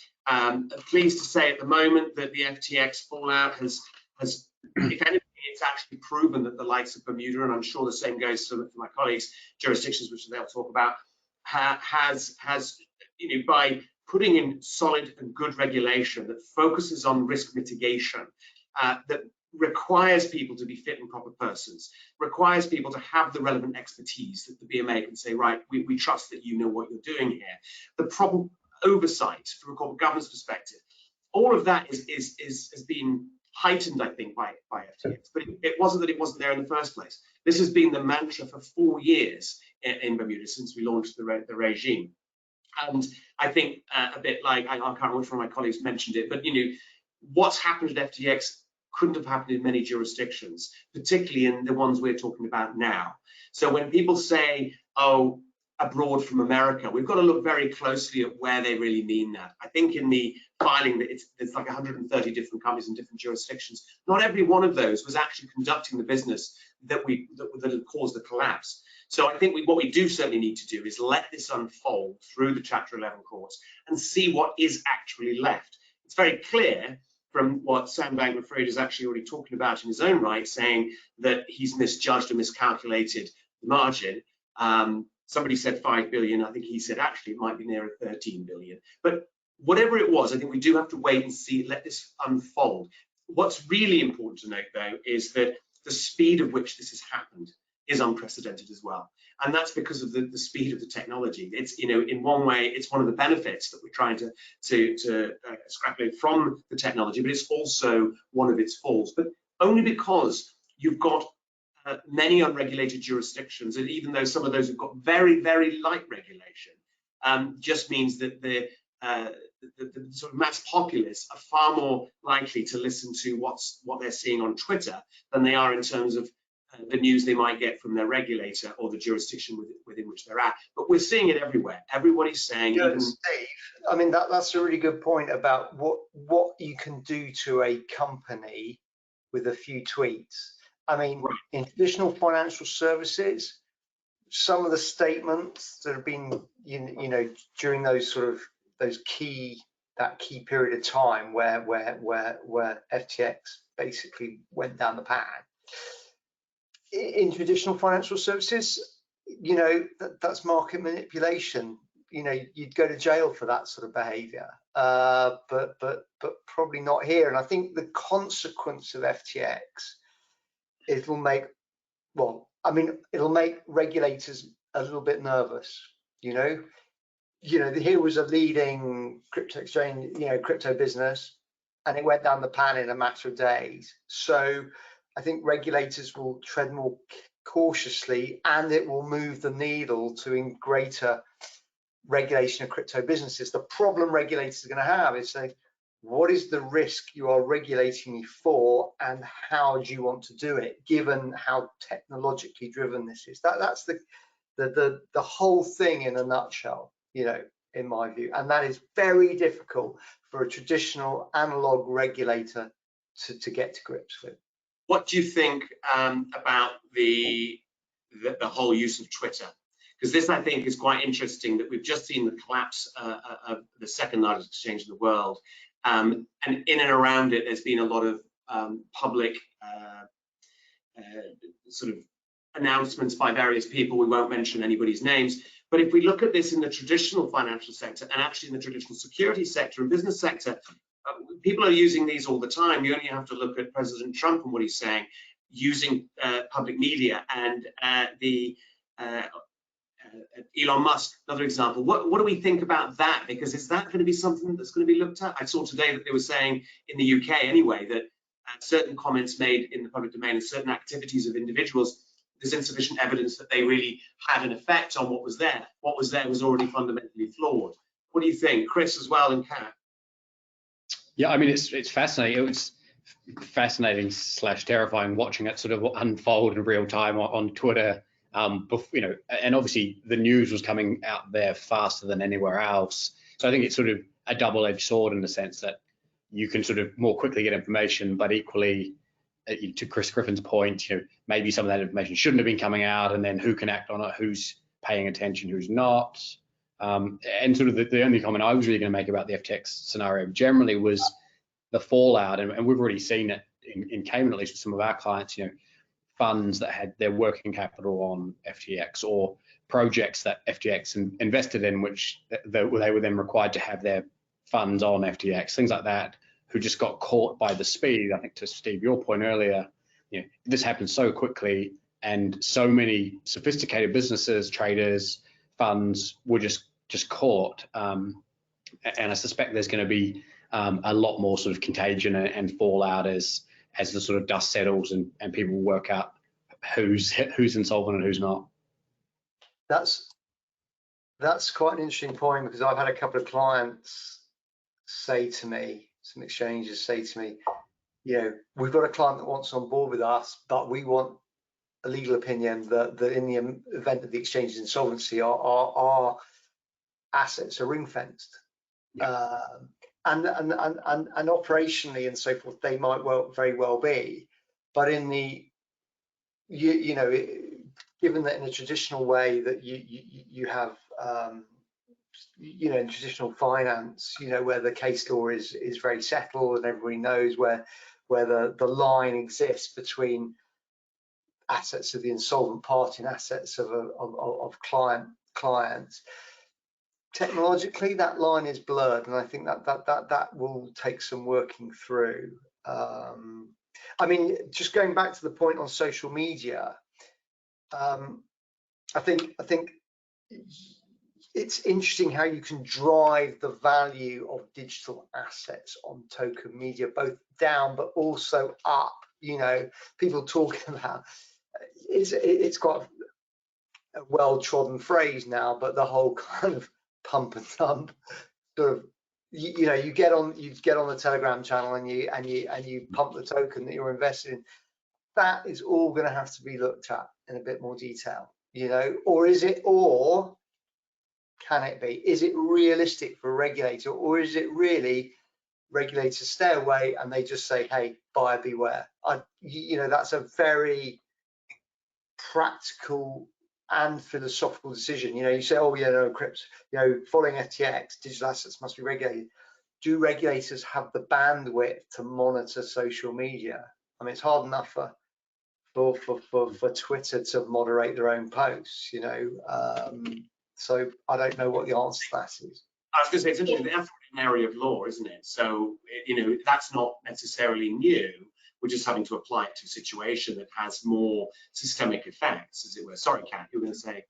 Pleased to say at the moment that the FTX fallout has if anything, it's actually proven that the likes of Bermuda, and I'm sure the same goes for my colleagues' jurisdictions, which they'll talk about, has by putting in solid and good regulation that focuses on risk mitigation, that requires people to be fit and proper persons, requires people to have the relevant expertise that the BMA can say, right, we trust that you know what you're doing here. The proper oversight from a corporate governance perspective, all of that has been heightened, I think, by FTX. But it wasn't that it wasn't there in the first place. This has been the mantra for 4 years in Bermuda since we launched the regime. And I think a bit like, I can't remember which one of my colleagues mentioned it, but what's happened at FTX couldn't have happened in many jurisdictions, particularly in the ones we're talking about now. So when people say, oh, abroad from America, we've got to look very closely at where they really mean that. I think in the filing that it's like 130 different companies in different jurisdictions. Not every one of those was actually conducting the business that had caused the collapse. So I think what we do certainly need to do is let this unfold through the Chapter 11 courts and see what is actually left. It's very clear from what Sam Bankman-Fried is actually already talking about in his own right, saying that he's misjudged or miscalculated the margin. Somebody said 5 billion. I think he said actually it might be nearer 13 billion. But whatever it was, I think we do have to wait and see, let this unfold. What's really important to note, though, is that the speed at which this has happened is unprecedented as well. And that's because of the speed of the technology. It's, in one way, it's one of the benefits that we're trying to extrapolate from the technology, but it's also one of its faults. But only because you've got many unregulated jurisdictions, and even though some of those have got very, very light regulation, just means that the sort of mass populace are far more likely to listen to what they're seeing on Twitter than they are in terms of the news they might get from their regulator or the jurisdiction within which they're at. But we're seeing it everywhere. Everybody's saying, even Steve, I mean, that's a really good point about what you can do to a company with a few tweets. I mean, in traditional financial services, some of the statements that have been, you know, during those sort of that key period of time where FTX basically went down the pan. In traditional financial services, you know, that's market manipulation. You know, you'd go to jail for that sort of behavior, but probably not here. And I think the consequence of FTX, it'll make regulators a little bit nervous. You know, here was a leading crypto exchange, you know, crypto business, and it went down the pan in a matter of days. So I think regulators will tread more cautiously, and it will move the needle to greater regulation of crypto businesses. The problem regulators are going to have is saying, what is the risk you are regulating me for, and how do you want to do it, given how technologically driven this is? That's the whole thing in a nutshell, you know, in my view. And that is very difficult for a traditional analog regulator to get to grips with. What do you think about the whole use of Twitter? Because this, I think, is quite interesting, that we've just seen the collapse of the second largest exchange in the world. And in and around it, there's been a lot of public sort of announcements by various people. We won't mention anybody's names. But if we look at this in the traditional financial sector, and actually in the traditional security sector and business sector, people are using these all the time. You only have to look at President Trump and what he's saying, using public media, and Elon Musk, another example. What do we think about that? Because is that going to be something that's going to be looked at? I saw today that they were saying in the UK anyway, that certain comments made in the public domain and certain activities of individuals, there's insufficient evidence that they really had an effect on what was there. What was there was already fundamentally flawed. What do you think, Chris, as well, and Kat? Yeah, I mean, it's fascinating. It was fascinating / terrifying watching it sort of unfold in real time on Twitter. You know, and obviously the news was coming out there faster than anywhere else. So I think it's sort of a double-edged sword in the sense that you can sort of more quickly get information, but equally, to Chris Griffin's point, you know, maybe some of that information shouldn't have been coming out, and then who can act on it, who's paying attention, who's not. And sort of the only comment I was really going to make about the FTX scenario generally was the fallout, and we've already seen it in Cayman, at least with some of our clients, you know, funds that had their working capital on FTX, or projects that FTX invested in, which they were then required to have their funds on FTX, things like that, who just got caught by the speed. I think, to Steve, your point earlier, you know, this happened so quickly, and so many sophisticated businesses, traders, funds were just caught. And I suspect there's going to be a lot more sort of contagion and fallout as the sort of dust settles and people work out who's insolvent and who's not. That's quite an interesting point, because I've had a couple of clients say to me, some exchanges say to me, you know, we've got a client that wants on board with us, but we want a legal opinion that in the event of the exchange's insolvency, our assets are ring fenced. Yeah. And operationally and so forth, they might very well be, but in the you know, given that in a traditional way that you have you know, in traditional finance, you know, where the case law is very settled and everybody knows where the line exists between assets of the insolvent party and assets of clients. Technologically, that line is blurred, and I think that will take some working through. I mean, just going back to the point on social media, I think it's interesting how you can drive the value of digital assets on token media, both down but also up. You know, people talking about it's quite a well-trodden phrase now, but the whole kind of pump and dump sort of, you know, you get on the Telegram channel and you pump the token that you're invested in. That is all going to have to be looked at in a bit more detail, you know, or can it be? Is it realistic for a regulator, or is it really regulators stay away and they just say, hey, buyer beware. That's a very practical and philosophical decision. You say, oh yeah, no, crypto, following FTX, digital assets must be regulated. Do regulators have the bandwidth to monitor social media? I mean, it's hard enough for Twitter to moderate their own posts, so I don't know what the answer to that is. I was going to say, it's interesting, that's an area of law, isn't it? So, that's not necessarily new. We're just having to apply it to a situation that has more systemic effects, as it were. Sorry, Kat, you were going to say.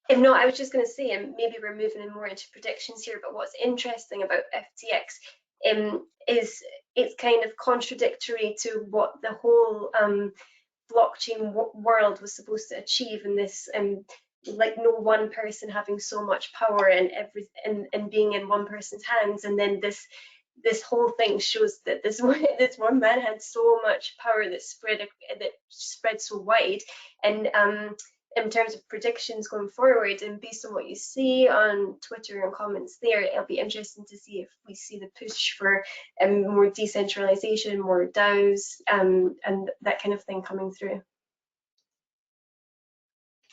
No, I was just going to say, and maybe we're moving in more into predictions here, but what's interesting about FTX is it's kind of contradictory to what the whole blockchain world was supposed to achieve in this, like no one person having so much power and being in one person's hands, and then this whole thing shows that this one man had so much power that spread so wide. And in terms of predictions going forward, and based on what you see on Twitter and comments there, it'll be interesting to see if we see the push for more decentralization, more DAOs, and that kind of thing coming through.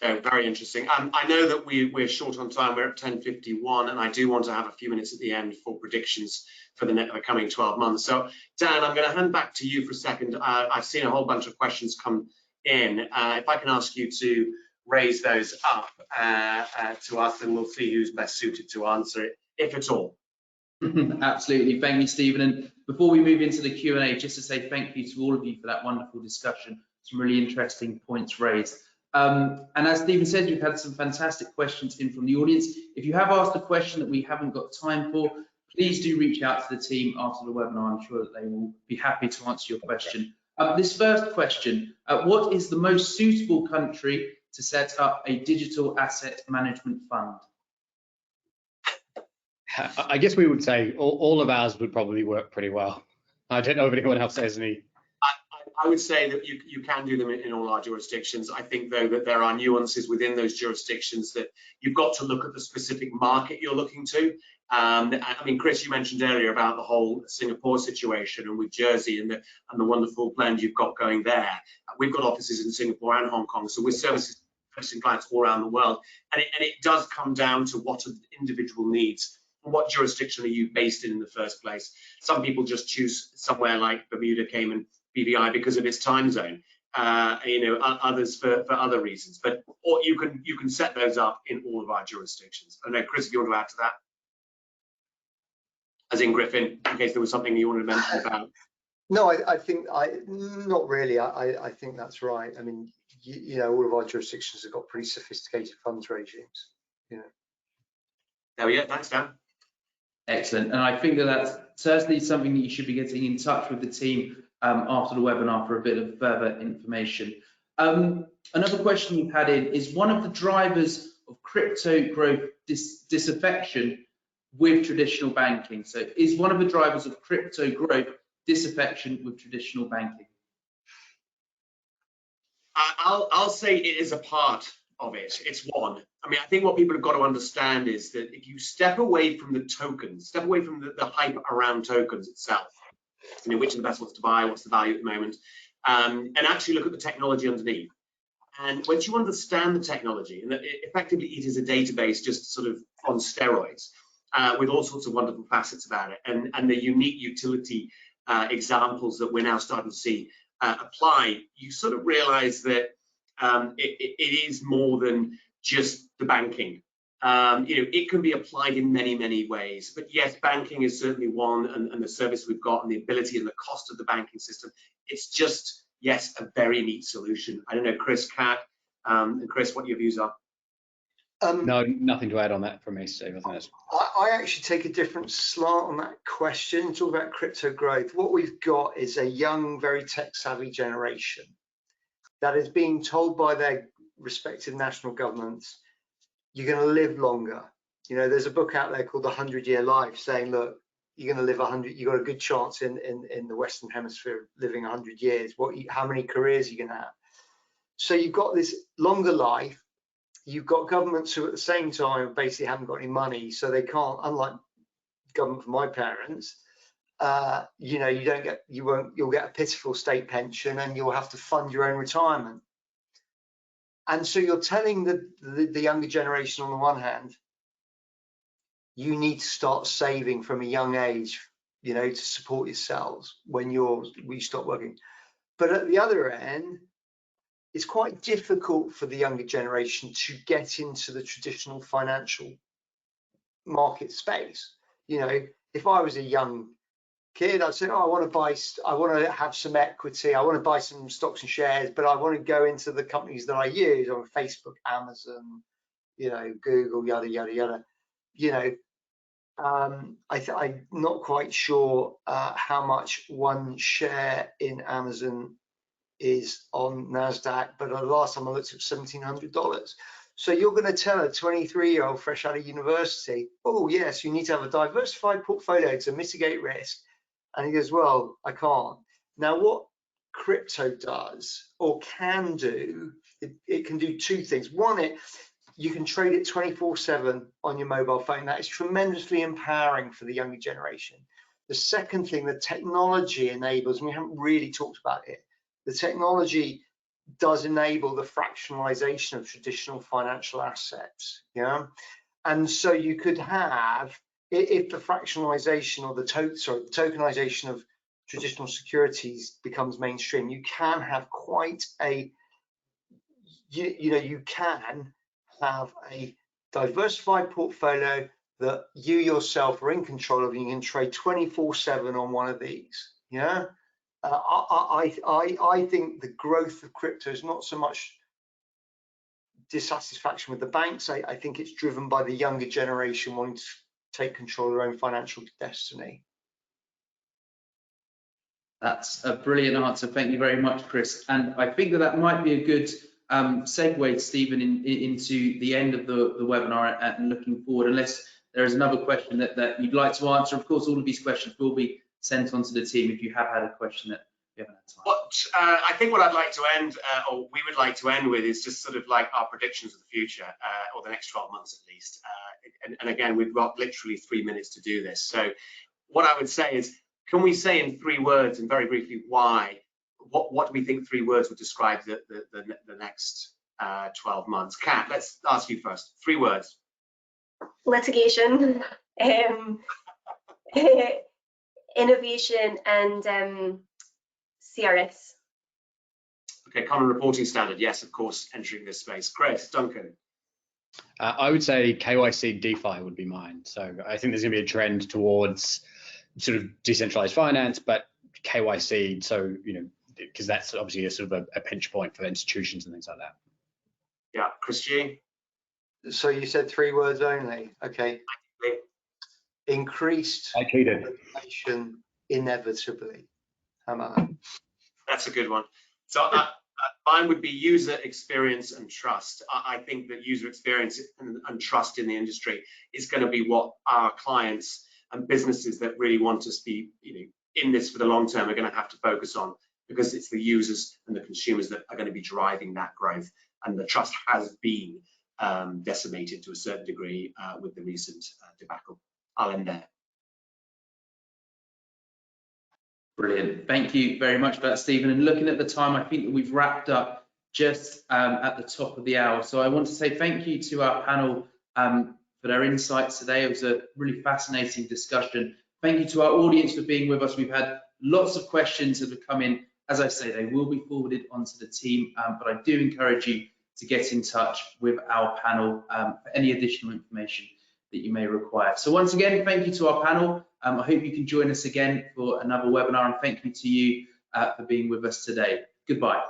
Very interesting. I know that we're short on time. We're at 10:51, and I do want to have a few minutes at the end for predictions for the coming 12 months. So, Dan, I'm going to hand back to you for a second. I've seen a whole bunch of questions come in. If I can ask you to raise those up to us, and we'll see who's best suited to answer it, if at all. Absolutely. Thank you, Stephen. And before we move into the Q&A, just to say thank you to all of you for that wonderful discussion. Some really interesting points raised. And as Stephen said, we've had some fantastic questions in from the audience. If you have asked a question that we haven't got time for, please do reach out to the team after the webinar. I'm sure that they will be happy to answer your question. This first question, what is the most suitable country to set up a digital asset management fund? I guess we would say all of ours would probably work pretty well. I don't know if anyone else has any. I would say that you can do them in all our jurisdictions. I think, though, that there are nuances within those jurisdictions that you've got to look at the specific market you're looking to. I mean, Chris, you mentioned earlier about the whole Singapore situation and with Jersey and the wonderful blend you've got going there. We've got offices in Singapore and Hong Kong, so we're servicing clients all around the world. And it does come down to what are the individual needs. What jurisdiction are you based in the first place? Some people just choose somewhere like Bermuda, Cayman, BVI because of its time zone. Others for other reasons. Or you can set those up in all of our jurisdictions. I know, Chris, if you want to add to that, as in Griffin, in case there was something you wanted to mention about. No, I think not really. I think that's right. I mean, all of our jurisdictions have got pretty sophisticated funds regimes. There we go. Thanks, Dan. Excellent. And I think that that's certainly something that you should be getting in touch with the team after the webinar for a bit of further information. Another question you've had in is one of the drivers of crypto growth disaffection with traditional banking. So is one of the drivers of crypto growth disaffection with traditional banking? I'll say it is a part of it. It's one. I mean, I think what people have got to understand is that if you step away from the tokens, step away from the hype around tokens itself, which are the best ones to buy, what's the value at the moment, and actually look at the technology underneath. And once you understand the technology, and that effectively it is a database just sort of on steroids, with all sorts of wonderful facets about it, and the unique utility examples that we're now starting to see apply, you sort of realize that it is more than just the banking. It can be applied in many, many ways. But yes, banking is certainly one, and the service we've got and the ability and the cost of the banking system, it's just, yes, a very neat solution. I don't know, Chris, Kat, and Chris, what your views are? No, nothing to add on that from me, Steve. I think that's... I actually take a different slant on that question. It's all about crypto growth. What we've got is a young, very tech-savvy generation that is being told by their respective national governments, you're going to live longer. There's a book out there called The 100-Year Life saying, look, you're going to live 100. You've got a good chance in the Western Hemisphere of living 100 years. How many careers are you going to have? So you've got this longer life. You've got governments who at the same time basically haven't got any money, so they can't, unlike government for my parents, you'll get a pitiful state pension, and you'll have to fund your own retirement. And so you're telling the younger generation, on the one hand, you need to start saving from a young age, to support yourselves when we stop working. But at the other end, it's quite difficult for the younger generation to get into the traditional financial market space. If I was a young kid, I'd say, I want to have some equity, I want to buy some stocks and shares, but I want to go into the companies that I use on Facebook, Amazon, Google, yada yada yada. I'm not quite sure how much one share in Amazon is on NASDAQ, but the last time I looked, it was $1,700. So you're going to tell a 23-year-old fresh out of university, oh yes, you need to have a diversified portfolio to mitigate risk. And he goes, well, I can't. Now, what crypto does or can do, it can do two things. One, you can trade it 24/7 on your mobile phone. That is tremendously empowering for the younger generation. The second thing, the technology enables, and we haven't really talked about it, the technology does enable the fractionalization of traditional financial assets. And so you could have, if the fractionalization or the tokenization of traditional securities becomes mainstream, you can have quite a, you can have a diversified portfolio that you yourself are in control of, and you can trade 24/7 on one of these. I think the growth of crypto is not so much dissatisfaction with the banks. I think it's driven by the younger generation wanting to take control of their own financial destiny. That's a brilliant answer. Thank you very much, Chris. And I think that might be a good segue, Stephen, into the end of the webinar and looking forward, unless there is another question that you'd like to answer. Of course, all of these questions will be sent on to the team if you have had a question that you haven't had time. I think what I'd like to end, or we would like to end with, is just sort of like our predictions of the future, or the next 12 months at least. And again, we've got literally 3 minutes to do this. So what I would say is, can we say in 3 words, and very briefly, why? What do we think 3 words would describe the next 12 months? Kat, let's ask you first. 3 words. Litigation, innovation, and CRS. Okay, common reporting standard. Yes, of course, entering this space. Chris, Duncan. I would say KYC DeFi would be mine. So I think there's going to be a trend towards sort of decentralized finance, but KYC. So because that's obviously a sort of a pinch point for institutions and things like that. Yeah, Chris G. So you said 3 words only. Okay. Increased regulation inevitably. How about that? That's a good one. So mine would be user experience and trust. I think that user experience and trust in the industry is going to be what our clients and businesses that really want us to be in this for the long term are going to have to focus on, because it's the users and the consumers that are going to be driving that growth. And the trust has been decimated to a certain degree with the recent debacle. I'll end there. Brilliant. Thank you very much for that, Stephen. And looking at the time, I think that we've wrapped up just at the top of the hour. So I want to say thank you to our panel for their insights today. It was a really fascinating discussion. Thank you to our audience for being with us. We've had lots of questions that have come in. As I say, they will be forwarded onto the team, but I do encourage you to get in touch with our panel for any additional information that you may require. So once again, thank you to our panel. I hope you can join us again for another webinar, and thank you to you for being with us today. Goodbye.